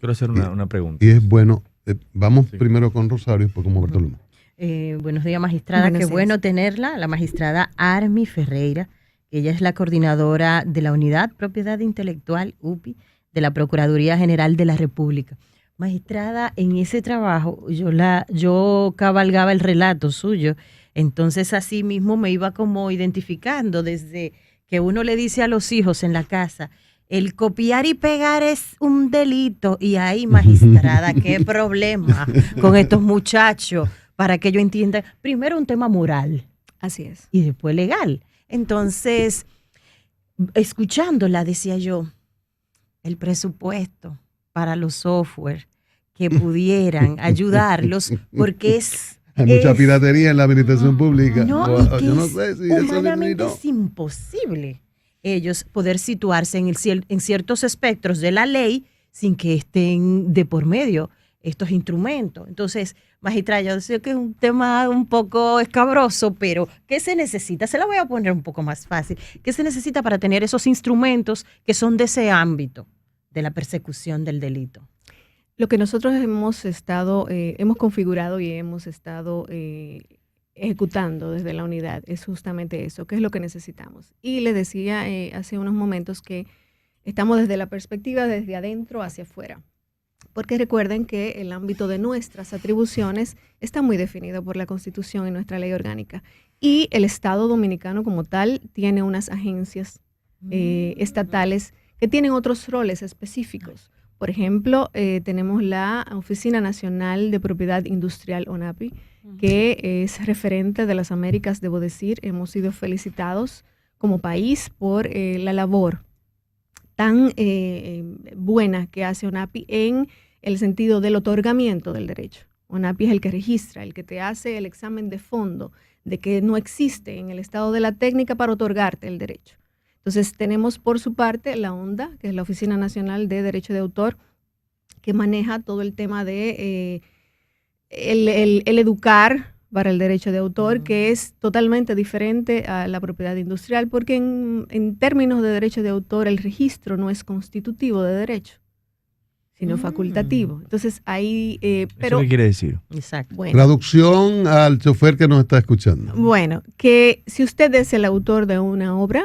Quiero hacer una pregunta. Y es bueno, vamos Sí. primero con Rosario, después con Bartolomé. Buenos días, magistrada. Buenos Qué días. bueno tenerla, la magistrada Armi Ferreira. Ella es la coordinadora de la Unidad Propiedad Intelectual, UPI, de la Procuraduría General de la República. Magistrada, en ese trabajo yo cabalgaba el relato suyo, entonces así mismo me iba como identificando desde que uno le dice a los hijos en la casa, el copiar y pegar es un delito, y ahí, magistrada, qué problema con estos muchachos, para que yo entienda, primero un tema moral Así es. y después legal. Entonces, escuchándola, decía yo, el presupuesto para los software que pudieran ayudarlos, porque Hay mucha es- piratería en la administración pública. no, Wow, y que yo no es sé si eso humanamente eliminó. es imposible ellos poder situarse en ciertos espectros de la ley sin que estén de por medio estos instrumentos. Entonces, magistrada, yo sé que es un tema un poco escabroso, pero ¿qué se necesita? Se la voy a poner un poco más fácil. ¿Qué se necesita para tener esos instrumentos que son de ese ámbito de la persecución del delito? Lo que nosotros hemos configurado y hemos estado ejecutando desde la unidad es justamente eso, qué es lo que necesitamos. Y le decía hace unos momentos que estamos desde la perspectiva desde adentro hacia afuera. Porque recuerden que el ámbito de nuestras atribuciones está muy definido por la Constitución y nuestra ley orgánica. Y el Estado dominicano como tal tiene unas agencias estatales que tienen otros roles específicos. Por ejemplo, tenemos la Oficina Nacional de Propiedad Industrial, ONAPI, que es referente de las Américas, debo decir. Hemos sido felicitados como país por la labor tan buena que hace ONAPI en el sentido del otorgamiento del derecho. ONAPI es el que registra, el que te hace el examen de fondo de que no existe en el estado de la técnica para otorgarte el derecho. Entonces tenemos por su parte la ONDA, que es la Oficina Nacional de Derecho de Autor, que maneja todo el tema de el educar para el derecho de autor, que es totalmente diferente a la propiedad industrial, porque en términos de derecho de autor el registro no es constitutivo de derecho, sino facultativo. Entonces ahí, pero ¿Eso qué quiere decir? Exacto. bueno, Traducción al chofer que nos está escuchando. bueno, que si usted es el autor de una obra,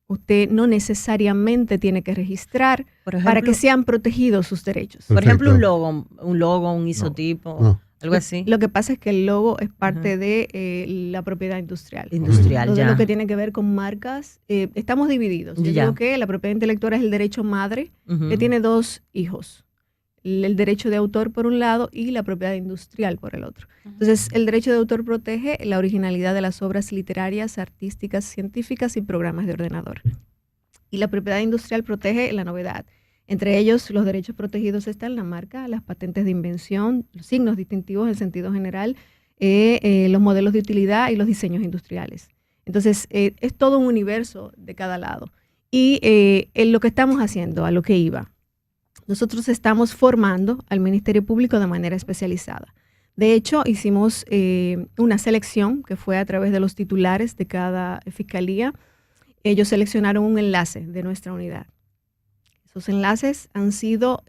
usted no necesariamente tiene que registrar Por para que sean protegidos sus derechos. Por ejemplo, Perfecto. un logo, un isotipo, No. algo así. Lo que pasa es que el logo es parte de la propiedad industrial. Industrial, Entonces, ya. lo que tiene que ver con marcas, estamos divididos. Yo Ya. digo que la propiedad intelectual es el derecho madre, Ujú. que tiene dos hijos. El derecho de autor por un lado y la propiedad industrial por el otro. Entonces, el derecho de autor protege la originalidad de las obras literarias, artísticas, científicas y programas de ordenador. Y la propiedad industrial protege la novedad. Entre ellos, los derechos protegidos están la marca, las patentes de invención, los signos distintivos en sentido general, los modelos de utilidad y los diseños industriales. Entonces, es todo un universo de cada lado. Y en lo que estamos haciendo, a lo que iba, nosotros estamos formando al Ministerio Público de manera especializada. De hecho, hicimos una selección que fue a través de los titulares de cada fiscalía. Ellos seleccionaron un enlace de nuestra unidad. Esos enlaces han sido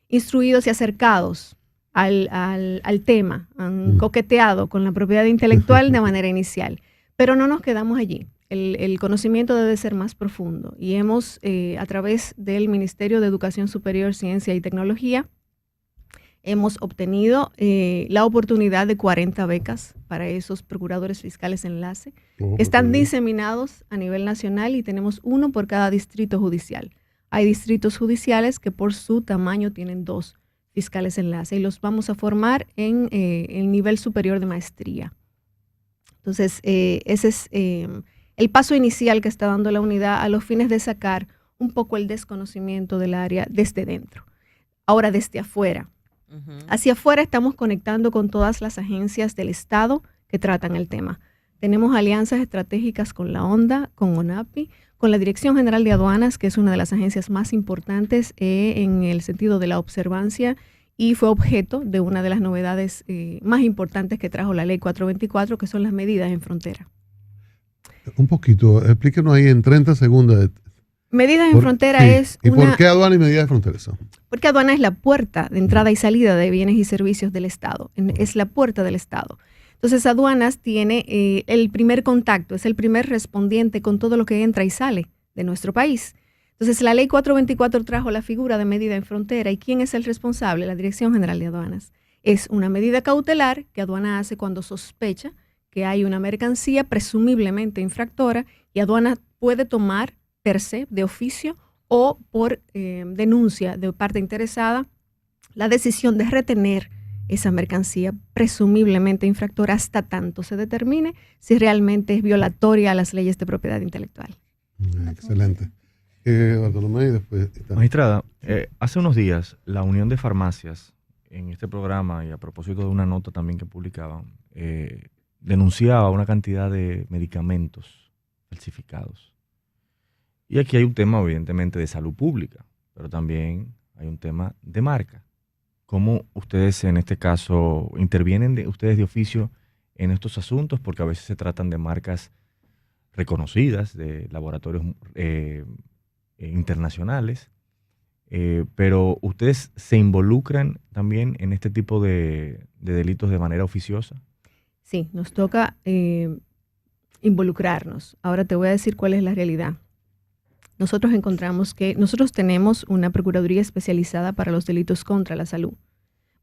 instruidos y acercados al tema, han coqueteado con la propiedad intelectual de manera inicial. Pero no nos quedamos allí. El conocimiento debe ser más profundo y hemos, a través del Ministerio de Educación Superior, Ciencia y Tecnología, hemos obtenido la oportunidad de 40 becas para esos procuradores fiscales enlace, que están diseminados a nivel nacional y tenemos uno por cada distrito judicial. Hay distritos judiciales que por su tamaño tienen 2 fiscales enlace y los vamos a formar en el nivel superior de maestría. Entonces, ese es el paso inicial que está dando la unidad a los fines de sacar un poco el desconocimiento del área desde dentro. Ahora, desde afuera. Hacia afuera estamos conectando con todas las agencias del Estado que tratan el tema. Tenemos alianzas estratégicas con la ONDA, con ONAPI, con la Dirección General de Aduanas, que es una de las agencias más importantes en el sentido de la observancia y fue objeto de una de las novedades más importantes que trajo la Ley 424, que son las medidas en frontera. Un poquito, explíquenos ahí en 30 segundos Medidas en frontera es ¿Y una... por qué aduana y medidas de frontera son? Porque aduana es la puerta de entrada y salida de bienes y servicios del Estado. Es la puerta del Estado. Entonces, aduanas tiene el primer contacto, es el primer respondiente con todo lo que entra y sale de nuestro país. Entonces, la ley 424 trajo la figura de medida en frontera. ¿Y quién es el responsable? La Dirección General de Aduanas. Es una medida cautelar que aduana hace cuando sospecha que hay una mercancía presumiblemente infractora y aduana puede tomar per se, de oficio o por denuncia de parte interesada, la decisión de retener esa mercancía presumiblemente infractora hasta tanto se determine si realmente es violatoria a las leyes de propiedad intelectual. Excelente. Bartolomé y después... Magistrada, hace unos días la Unión de Farmacias, en este programa y a propósito de una nota también que publicaban, denunciaba una cantidad de medicamentos falsificados. Y aquí hay un tema evidentemente de salud pública, pero también hay un tema de marca. ¿Cómo ustedes en este caso intervienen ustedes de oficio en estos asuntos? Porque a veces se tratan de marcas reconocidas, de laboratorios internacionales, pero ustedes se involucran también en este tipo de delitos de manera oficiosa. Sí, nos toca involucrarnos. Ahora te voy a decir cuál es la realidad. Nosotros encontramos que nosotros tenemos una Procuraduría especializada para los delitos contra la salud,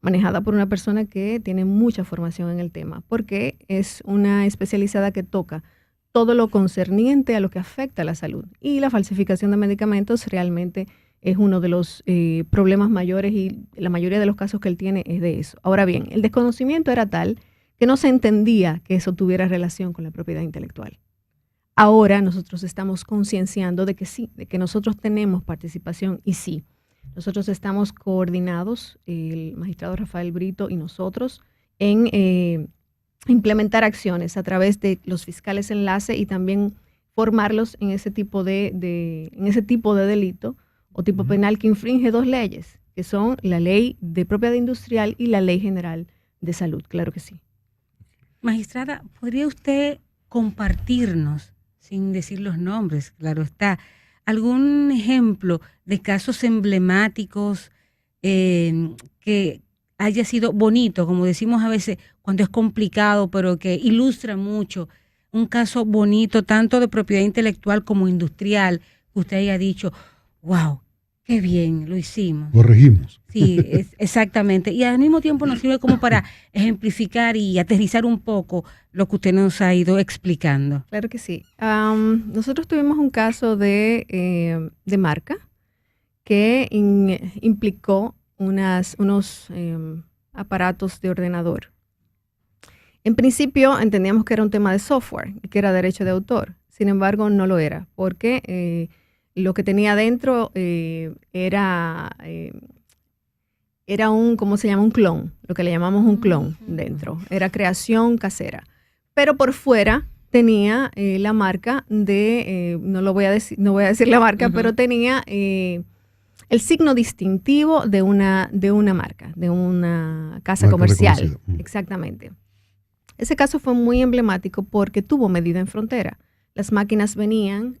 manejada por una persona que tiene mucha formación en el tema, porque es una especializada que toca todo lo concerniente a lo que afecta a la salud. Y la falsificación de medicamentos realmente es uno de los problemas mayores y la mayoría de los casos que él tiene es de eso. Ahora bien, el desconocimiento era tal que no se entendía que eso tuviera relación con la propiedad intelectual. Ahora nosotros estamos concienciando de que sí, de que nosotros tenemos participación y sí. Nosotros estamos coordinados, el magistrado Rafael Brito y nosotros, en implementar acciones a través de los fiscales enlace y también formarlos en ese tipo de delito o tipo penal que infringe dos leyes, que son la ley de propiedad industrial y la ley general de salud. Claro que sí. Magistrada, ¿podría usted compartirnos, sin decir los nombres, claro está, algún ejemplo de casos emblemáticos que haya sido bonito, como decimos a veces cuando es complicado, pero que ilustra mucho, un caso bonito tanto de propiedad intelectual como industrial, que usted haya dicho, wow, qué bien, lo hicimos? Corregimos. Sí, exactamente. Y al mismo tiempo nos sirve como para ejemplificar y aterrizar un poco lo que usted nos ha ido explicando. Claro que sí. Nosotros tuvimos un caso de marca que implicó unos aparatos de ordenador. En principio entendíamos que era un tema de software y que era derecho de autor. Sin embargo, no lo era, porque lo que tenía dentro era un, ¿cómo se llama? Un clon, lo que le llamamos un clon dentro. Era creación casera. Pero por fuera tenía la marca de, no voy a decir la marca, pero tenía el signo distintivo de una marca, de una casa comercial. Exactamente. Ese caso fue muy emblemático porque tuvo medida en frontera. Las máquinas venían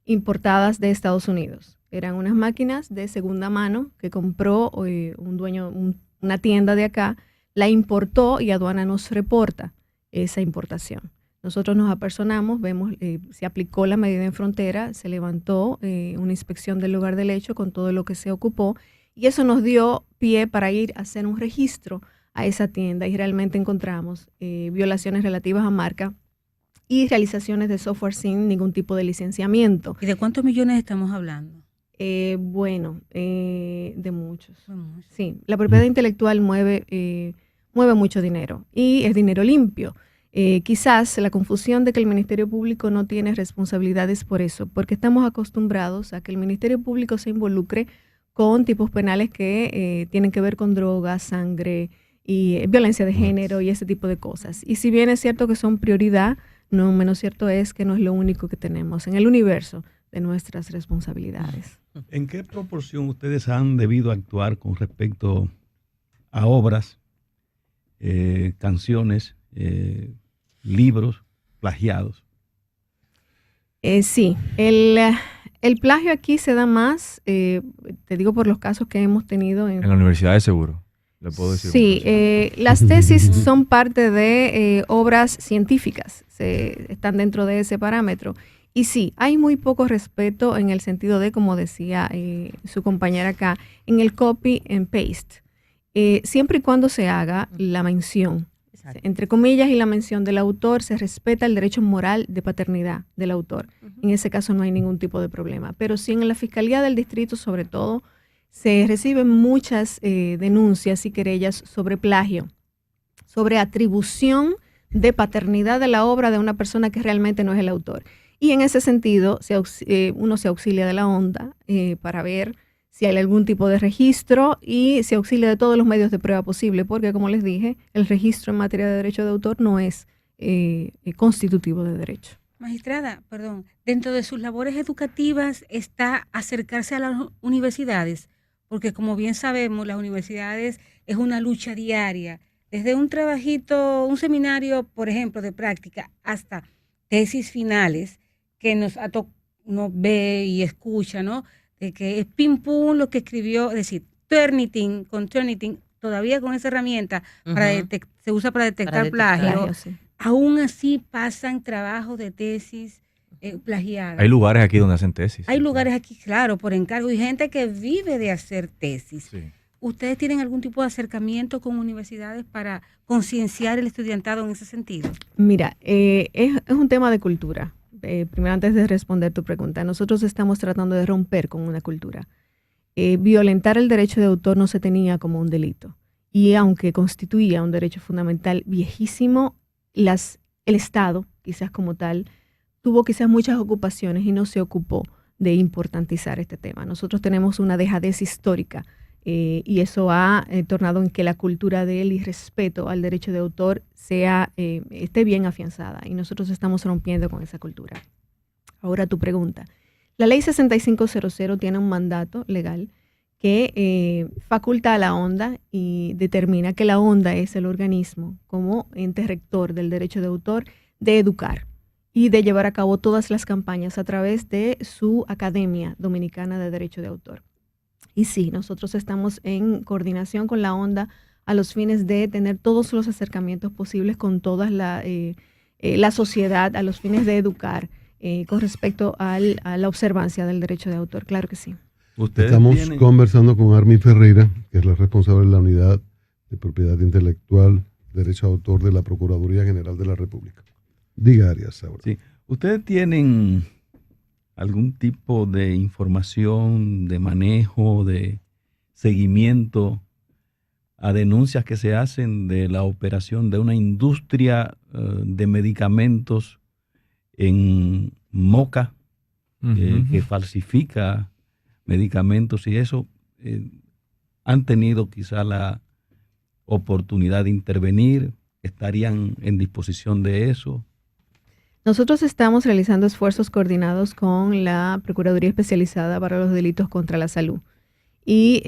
importadas de Estados Unidos. Eran unas máquinas de segunda mano que compró un dueño, una tienda de acá, la importó y aduana nos reporta esa importación. Nosotros nos apersonamos, vemos, se aplicó la medida en frontera, se levantó una inspección del lugar del hecho con todo lo que se ocupó y eso nos dio pie para ir a hacer un registro a esa tienda y realmente encontramos violaciones relativas a marca y realizaciones de software sin ningún tipo de licenciamiento. ¿Y de cuántos millones estamos hablando? De muchos. Sí, la propiedad intelectual mueve mucho dinero y es dinero limpio. Quizás la confusión de que el Ministerio Público no tiene responsabilidades por eso, porque estamos acostumbrados a que el Ministerio Público se involucre con tipos penales que tienen que ver con drogas, sangre y violencia de género y ese tipo de cosas. Y si bien es cierto que son prioridad, no menos cierto es que no es lo único que tenemos en el universo de nuestras responsabilidades. ¿En qué proporción ustedes han debido actuar con respecto a obras, canciones, libros plagiados? Sí, el El plagio aquí se da más, te digo por los casos que hemos tenido En la universidad de seguro, le puedo decir. Sí, las tesis son parte de obras científicas, están dentro de ese parámetro. Y sí, hay muy poco respeto en el sentido de, como decía su compañera acá, en el copy and paste. Siempre y cuando se haga la mención, entre comillas, y la mención del autor, se respeta el derecho moral de paternidad del autor. En ese caso no hay ningún tipo de problema. Pero sí en la Fiscalía del Distrito, sobre todo, se reciben muchas denuncias y querellas sobre plagio, sobre atribución de paternidad de la obra de una persona que realmente no es el autor. Y en ese sentido, uno se auxilia de la ONDA para ver si hay algún tipo de registro y se auxilia de todos los medios de prueba posible, porque como les dije, el registro en materia de derecho de autor no es constitutivo de derecho. Magistrada, perdón, dentro de sus labores educativas está acercarse a las universidades, porque como bien sabemos, las universidades es una lucha diaria, desde un trabajito, un seminario, por ejemplo, de práctica, hasta tesis finales, que nos ve y escucha, ¿no? De que es pim pum lo que escribió, es decir, Turnitin, todavía con esa herramienta se usa para detectar plagio. Sí. Aún así pasan trabajos de tesis plagiadas. Hay lugares aquí donde hacen tesis. Hay lugares aquí, claro, por encargo, y gente que vive de hacer tesis. Sí. ¿Ustedes tienen algún tipo de acercamiento con universidades para concienciar el estudiantado en ese sentido? Mira, es un tema de cultura. Primero, antes de responder tu pregunta, nosotros estamos tratando de romper con una cultura. Violentar el derecho de autor no se tenía como un delito. Y aunque constituía un derecho fundamental viejísimo, el Estado, quizás como tal, tuvo quizás muchas ocupaciones y no se ocupó de importantizar este tema. Nosotros tenemos una dejadez histórica y eso ha tornado en que la cultura del irrespeto al derecho de autor esté bien afianzada y nosotros estamos rompiendo con esa cultura. Ahora tu pregunta. La ley 6500 tiene un mandato legal que faculta a la ONDA y determina que la ONDA es el organismo como ente rector del derecho de autor de educar y de llevar a cabo todas las campañas a través de su Academia Dominicana de Derecho de Autor. Y sí, nosotros estamos en coordinación con la ONDA a los fines de tener todos los acercamientos posibles con toda la sociedad, a los fines de educar con respecto a la observancia del derecho de autor. Claro que sí. Estamos conversando con Armin Ferreira, que es la responsable de la Unidad de Propiedad Intelectual, Derecho de Autor de la Procuraduría General de la República. Diga, Arias, ahora. Sí. ¿Ustedes tienen algún tipo de información, de manejo, de seguimiento a denuncias que se hacen de la operación de una industria de medicamentos en Moca, que falsifica medicamentos y eso? ¿Han tenido quizá la oportunidad de intervenir? ¿Estarían en disposición de eso? Nosotros estamos realizando esfuerzos coordinados con la Procuraduría Especializada para los Delitos contra la Salud. Y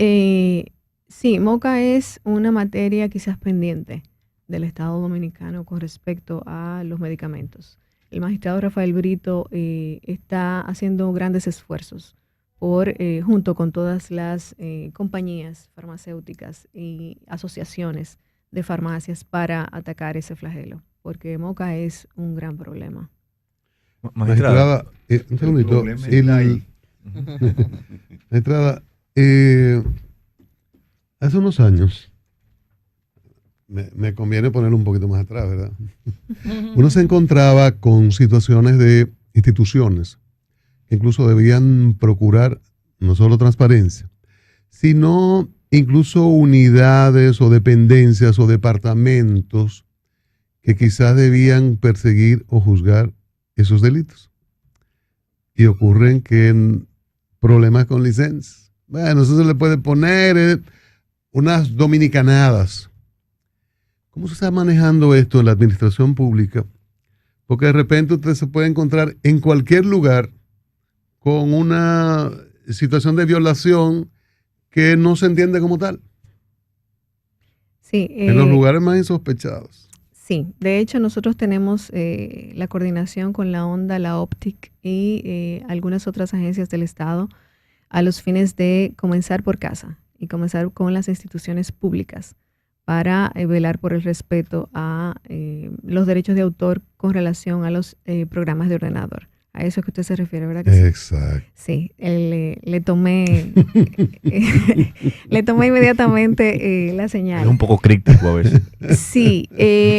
sí, Moca es una materia quizás pendiente del Estado Dominicano con respecto a los medicamentos. El magistrado Rafael Brito está haciendo grandes esfuerzos junto con todas las compañías farmacéuticas y asociaciones de farmacias para atacar ese flagelo, porque Moca es un gran problema. Magistrada, un segundito. Magistrada, hace unos años, me conviene poner un poquito más atrás, ¿verdad? Uno se encontraba con situaciones de instituciones que incluso debían procurar no solo transparencia, sino incluso unidades o dependencias o departamentos que quizás debían perseguir o juzgar esos delitos. Y ocurren que en problemas con licencias. Bueno, eso se le puede poner unas dominicanadas. ¿Cómo se está manejando esto en la administración pública? Porque de repente usted se puede encontrar en cualquier lugar con una situación de violación que no se entiende como tal. Sí, en los lugares más insospechados. Sí, de hecho nosotros tenemos la coordinación con la ONDA, la OPTIC y algunas otras agencias del Estado a los fines de comenzar por casa y comenzar con las instituciones públicas para velar por el respeto a los derechos de autor con relación a los programas de ordenador. A eso es que usted se refiere, ¿verdad que sí? Exacto. Sí, le tomé le tomé inmediatamente la señal. Es un poco crítico a veces. Sí,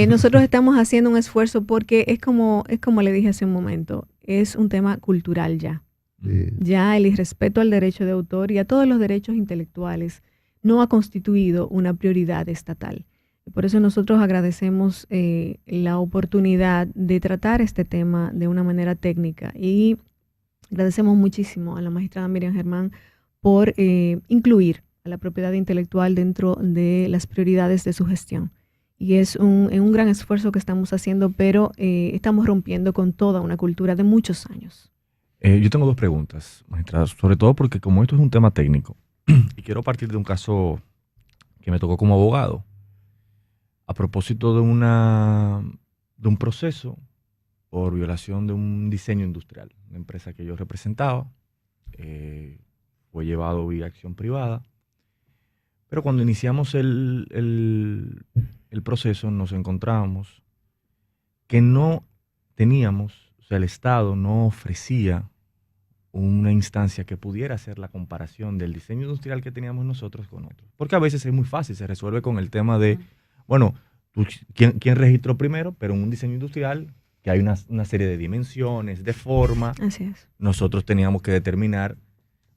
nosotros estamos haciendo un esfuerzo porque es como le dije hace un momento, es un tema cultural ya. Sí. Ya el irrespeto al derecho de autor y a todos los derechos intelectuales no ha constituido una prioridad estatal. Por eso nosotros agradecemos la oportunidad de tratar este tema de una manera técnica y agradecemos muchísimo a la magistrada Miriam Germán por incluir a la propiedad intelectual dentro de las prioridades de su gestión. Y es un gran esfuerzo que estamos haciendo, pero estamos rompiendo con toda una cultura de muchos años. Yo tengo dos preguntas, magistrada, sobre todo porque como esto es un tema técnico y quiero partir de un caso que me tocó como abogado. A propósito de un proceso por violación de un diseño industrial, una empresa que yo representaba, fue llevado vía acción privada, pero cuando iniciamos el proceso nos encontramos que no teníamos, o sea, el Estado no ofrecía una instancia que pudiera hacer la comparación del diseño industrial que teníamos nosotros con otros, porque a veces es muy fácil, se resuelve con el tema de bueno, ¿quién registró primero? Pero en un diseño industrial, que hay una serie de dimensiones, de forma, Así es. nosotros teníamos que determinar,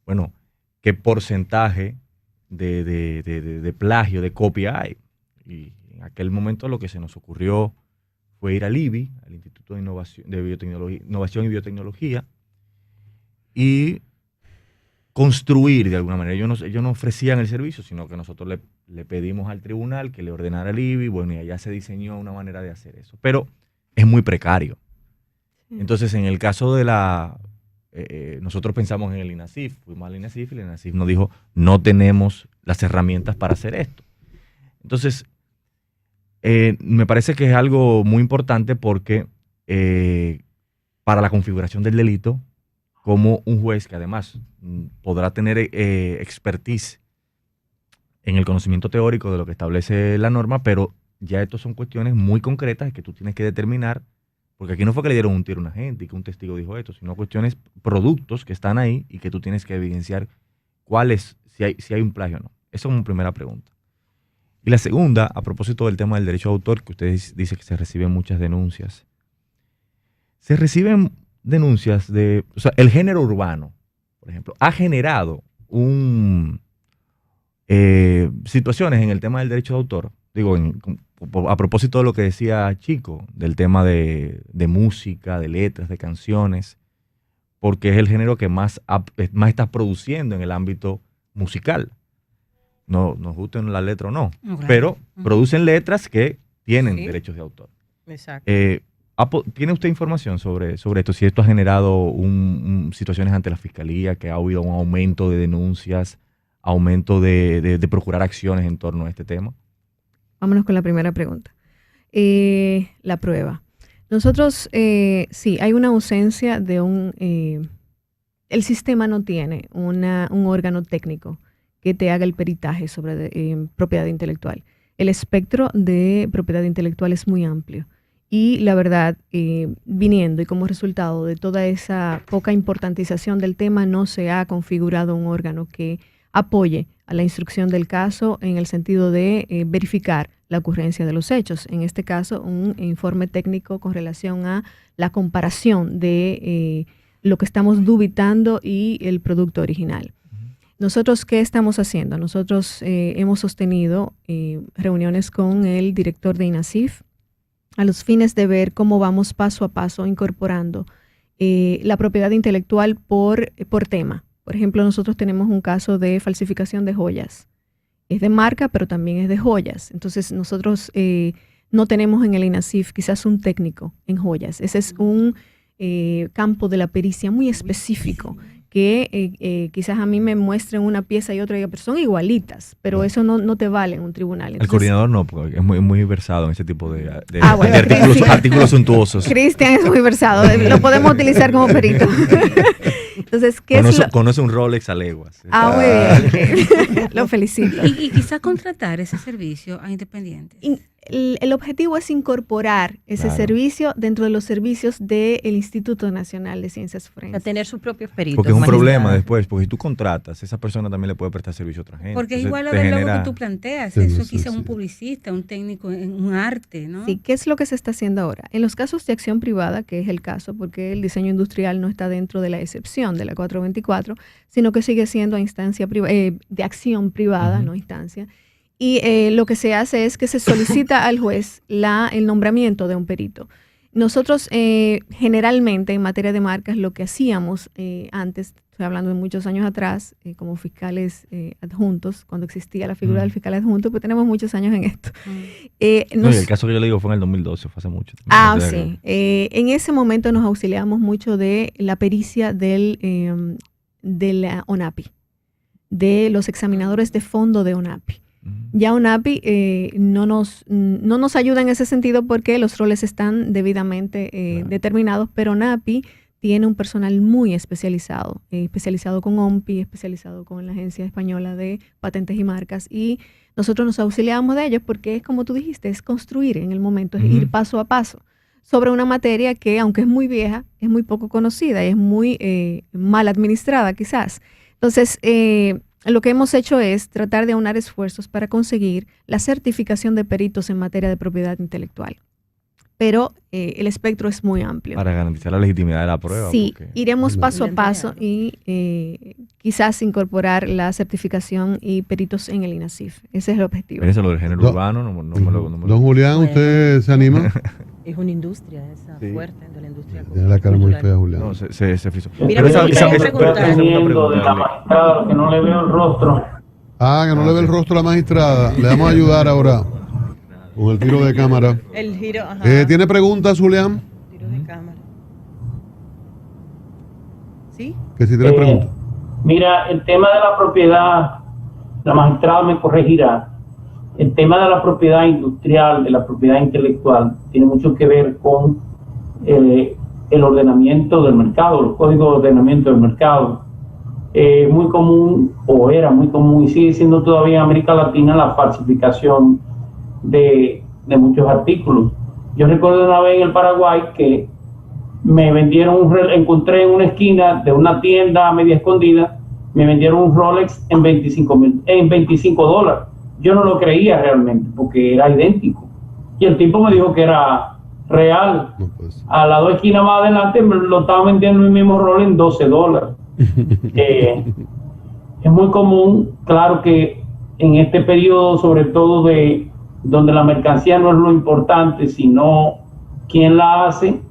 bueno, qué porcentaje de plagio, de copia hay. Y en aquel momento lo que se nos ocurrió fue ir al IBI, al Instituto de Innovación y Biotecnología, y construir de alguna manera. Ellos no ofrecían el servicio, sino que nosotros le pedimos al tribunal que le ordenara el IBI, bueno, y allá se diseñó una manera de hacer eso. Pero es muy precario. Entonces, en el caso de nosotros pensamos en el INASIF, fuimos al INASIF y el INASIF nos dijo, no tenemos las herramientas para hacer esto. Entonces, me parece que es algo muy importante porque para la configuración del delito, como un juez que además podrá tener expertise en el conocimiento teórico de lo que establece la norma, pero ya estas son cuestiones muy concretas que tú tienes que determinar, porque aquí no fue que le dieron un tiro a una gente y que un testigo dijo esto, sino cuestiones, productos que están ahí y que tú tienes que evidenciar cuáles, si hay un plagio o no. Eso como primera pregunta. Y la segunda, a propósito del tema del derecho de autor, que usted dice que se reciben muchas denuncias. Se reciben denuncias o sea, el género urbano, por ejemplo, ha generado situaciones en el tema del derecho de autor, digo, a propósito de lo que decía Chico, del tema de música, de letras, de canciones, porque es el género que más está produciendo en el ámbito musical. No nos gusten la letra o no, Claro. pero producen letras que tienen derechos de autor. Exacto. ¿Tiene usted información sobre esto? Si esto ha generado situaciones ante la Fiscalía, que ha habido un aumento de denuncias, aumento de procurar acciones en torno a este tema. Vámonos con la primera pregunta. La prueba. Nosotros, sí, hay una ausencia de el sistema no tiene un órgano técnico que te haga el peritaje sobre propiedad intelectual. El espectro de propiedad intelectual es muy amplio. Y la verdad, viniendo y como resultado de toda esa poca importantización del tema, no se ha configurado un órgano que apoye a la instrucción del caso en el sentido de verificar la ocurrencia de los hechos. En este caso, un informe técnico con relación a la comparación de lo que estamos dubitando y el producto original. Nosotros, ¿qué estamos haciendo? Nosotros hemos sostenido reuniones con el director de INASIF a los fines de ver cómo vamos paso a paso incorporando la propiedad intelectual por tema. Por ejemplo, nosotros tenemos un caso de falsificación de joyas. Es de marca, pero también es de joyas. Entonces, nosotros no tenemos en el INASIF quizás un técnico en joyas. Ese es un campo de la pericia muy específico que quizás a mí me muestren una pieza y otra, pero son igualitas, pero eso no te vale en un tribunal. Entonces, el coordinador no, porque es muy versado en ese tipo de bueno, artículos suntuosos. Cristian es muy versado, lo podemos utilizar como perito. Entonces, conoce un Rolex a leguas. Muy bien. Lo felicito. Y quizás contratar ese servicio a independientes. El objetivo es incorporar ese servicio dentro de los servicios del Instituto Nacional de Ciencias Forenses. A tener sus propios peritos. Porque es un problema después, porque si tú contratas, esa persona también le puede prestar servicio a otra gente. Porque es igual a ver lo que tú planteas, eso quizá un publicista, un técnico en un arte, ¿no? Sí, ¿qué es lo que se está haciendo ahora? En los casos de acción privada, que es el caso, porque el diseño industrial no está dentro de la excepción de la 424, sino que sigue siendo a instancia de acción privada, no instancia. Y lo que se hace es que se solicita al juez el nombramiento de un perito. Nosotros generalmente en materia de marcas lo que hacíamos antes, estoy hablando de muchos años atrás, como fiscales adjuntos, cuando existía la figura del fiscal adjunto, pues tenemos muchos años en esto. El caso que yo le digo fue en el 2012, fue hace mucho. Sí. En ese momento nos auxiliamos mucho de la pericia de la ONAPI, de los examinadores de fondo de ONAPI. Ya ONAPI no nos ayuda en ese sentido porque los roles están debidamente determinados, pero ONAPI tiene un personal muy especializado, especializado con OMPI, especializado con la Agencia Española de Patentes y Marcas, y nosotros nos auxiliamos de ellos porque es como tú dijiste, es construir en el momento, es ir paso a paso sobre una materia que, aunque es muy vieja, es muy poco conocida y es muy mal administrada quizás. Entonces, lo que hemos hecho es tratar de aunar esfuerzos para conseguir la certificación de peritos en materia de propiedad intelectual. Pero el espectro es muy amplio. Para garantizar la legitimidad de la prueba. Sí, iremos paso a paso y quizás incorporar la certificación y peritos en el INACIF. Ese es el objetivo. Pero eso lo del género urbano no me lo... Don Julián, ¿usted se anima? Es una industria esa, fuerte, de la industria. Tiene la cara muy fea, Julián. No, se frizó. Mira, esa esa pregunta de la magistrada, que no le veo el rostro. Que no le ve el rostro a la magistrada. Le vamos a ayudar ahora con el tiro de cámara. El giro, ajá. ¿Tiene preguntas, Julián? Tiro de cámara. ¿Sí? Que si tiene preguntas. Mira, el tema de la propiedad, la magistrada me corregirá. El tema de la propiedad industrial, de la propiedad intelectual, tiene mucho que ver con el ordenamiento del mercado, los códigos de ordenamiento del mercado. Muy común, o era muy común, y sigue siendo todavía en América Latina, la falsificación de muchos artículos. Yo recuerdo una vez en el Paraguay que me vendieron encontré en una esquina de una tienda media escondida, me vendieron un Rolex en $25. Yo no lo creía realmente porque era idéntico. Y el tipo me dijo que era real. No, pues. A las 2 esquinas más adelante me lo estaba vendiendo el mismo Rolex en $12. Es muy común, claro que en este periodo, sobre todo de donde la mercancía no es lo importante, sino quién la hace,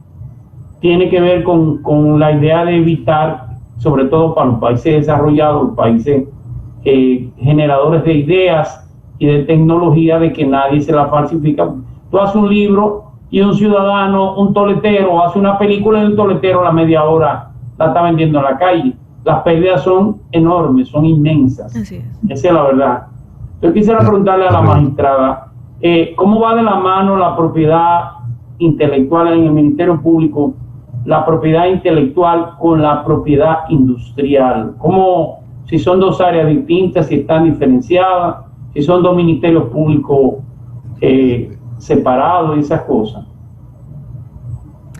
tiene que ver con la idea de evitar, sobre todo para los países desarrollados, los países generadores de ideas y de tecnología, de que nadie se la falsifica. Tú haces un libro y un ciudadano, un toletero, hace una película de un toletero a la media hora, la está vendiendo en la calle. Las pérdidas son enormes, son inmensas. Así es. Esa es la verdad. Yo quisiera preguntarle a la magistrada, ¿cómo va de la mano la propiedad intelectual en el Ministerio Público, la propiedad intelectual con la propiedad industrial? ¿Cómo, si son dos áreas distintas, si están diferenciadas, si son dos ministerios públicos separados y esas cosas?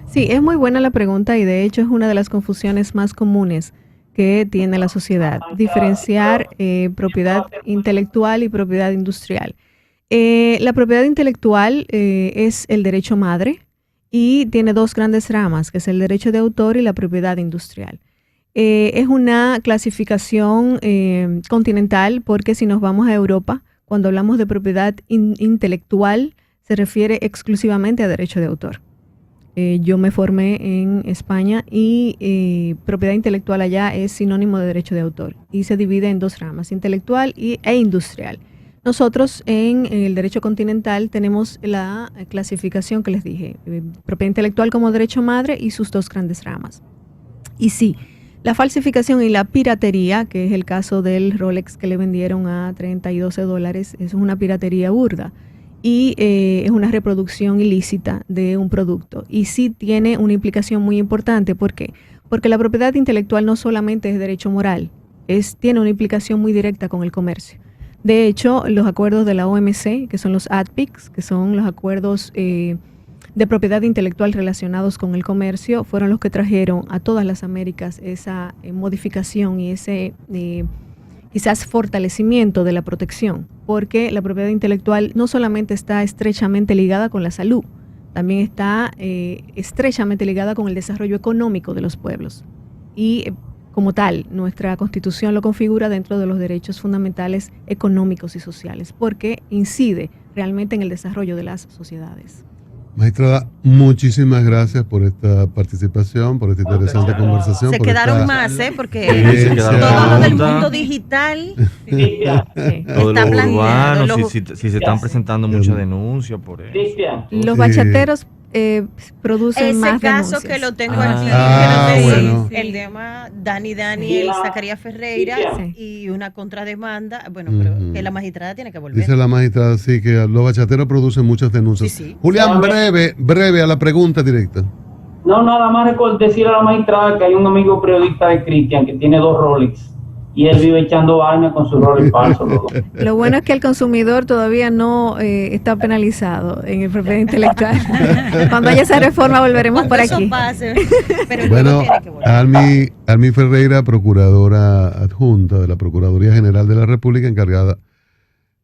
Sí, es muy buena la pregunta y de hecho es una de las confusiones más comunes que tiene la sociedad, diferenciar propiedad intelectual y propiedad industrial. La propiedad intelectual es el derecho madre y tiene dos grandes ramas, que es el derecho de autor y la propiedad industrial. Es una clasificación continental porque si nos vamos a Europa, cuando hablamos de propiedad intelectual, se refiere exclusivamente a derecho de autor. Yo me formé en España y propiedad intelectual allá es sinónimo de derecho de autor y se divide en dos ramas, intelectual e industrial. Nosotros en el derecho continental tenemos la clasificación que les dije, propiedad intelectual como derecho madre y sus dos grandes ramas. Y sí, La falsificación y la piratería, que es el caso del Rolex que le vendieron a $32, es una piratería burda y es una reproducción ilícita de un producto. Y sí tiene una implicación muy importante. ¿Por qué? Porque la propiedad intelectual no solamente es derecho moral, tiene una implicación muy directa con el comercio. De hecho, los acuerdos de la OMC, que son los ADPICS, que son los acuerdos de propiedad intelectual relacionados con el comercio, fueron los que trajeron a todas las Américas esa modificación y ese quizás fortalecimiento de la protección, porque la propiedad intelectual no solamente está estrechamente ligada con la salud, también está estrechamente ligada con el desarrollo económico de los pueblos. Y como tal, nuestra Constitución lo configura dentro de los derechos fundamentales económicos y sociales, porque incide realmente en el desarrollo de las sociedades. Magistrada, muchísimas gracias por esta participación, por esta interesante conversación. Se quedaron más, porque todo lo del mundo digital está planeado. Si se están presentando muchas denuncias por eso. Los bachateros producen ese más caso denuncias. que lo tengo aquí, bueno. el tema Dani el Zacarías Ferreira y una contrademanda, bueno, pero que la magistrada tiene que volver. Dice la magistrada, sí, que los bachateros producen muchas denuncias. Sí. Julián, breve a la pregunta directa. No, nada más decir a la magistrada que hay un amigo periodista de Cristian que tiene 2 Rolex y él vive echando vaina con su Rolex falso. Lo bueno es que el consumidor todavía no está penalizado en el propiedad intelectual. Cuando haya esa reforma volveremos por aquí. Eso pase, pero Bueno, tiene que volver. Armi Ferreira, procuradora adjunta de la Procuraduría General de la República, encargada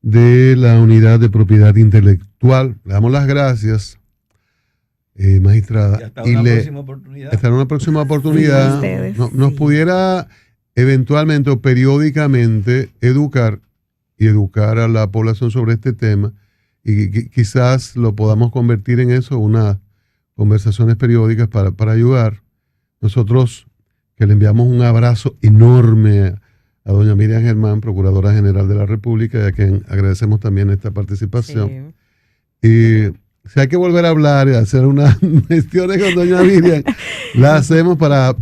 de la Unidad de Propiedad Intelectual. Le damos las gracias, magistrada. Hasta una próxima oportunidad. Hasta una próxima oportunidad. Sí, Nos pudiera eventualmente o periódicamente educar a la población sobre este tema y quizás lo podamos convertir en eso, unas conversaciones periódicas para ayudar. Nosotros que le enviamos un abrazo enorme a doña Miriam Germán, Procuradora General de la República, y a quien agradecemos también esta participación. Sí. Y si hay que volver a hablar y hacer unas gestiones con doña Miriam, la hacemos para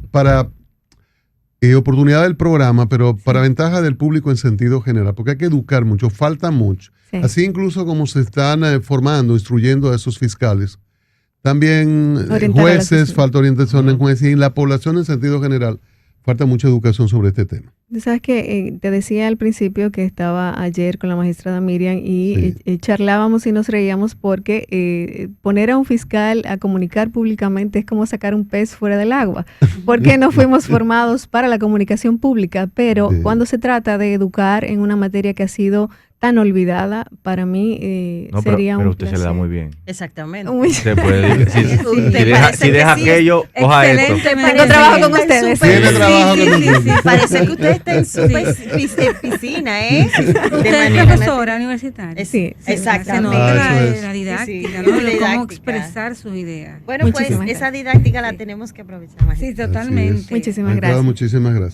oportunidad del programa, pero para ventaja del público en sentido general, porque hay que educar mucho, falta mucho. Sí. Así incluso como se están formando, instruyendo a esos fiscales, también jueces, falta orientación en jueces, y en la población en sentido general falta mucha educación sobre este tema. Sabes que te decía al principio que estaba ayer con la magistrada Miriam y charlábamos y nos reíamos porque poner a un fiscal a comunicar públicamente es como sacar un pez fuera del agua, porque no fuimos formados para la comunicación pública, pero cuando se trata de educar en una materia que ha sido tan olvidada, para mí sería pero un usted placer. se le da muy bien. Exactamente. Se puede, si deja aquello, coja esto. Tengo trabajo con ustedes. Tiene trabajo con nosotros. Parece que usted está en su piscina, Usted es profesora universitaria. Sí, Se exactamente. nota eso es. la didáctica, Sí, ¿no? sí, De didáctica. cómo expresar sus ideas. Bueno, pues Muchísimas esa didáctica la tenemos que aprovechar más. Sí, totalmente. Muchísimas Magistrada, gracias. muchísimas gracias.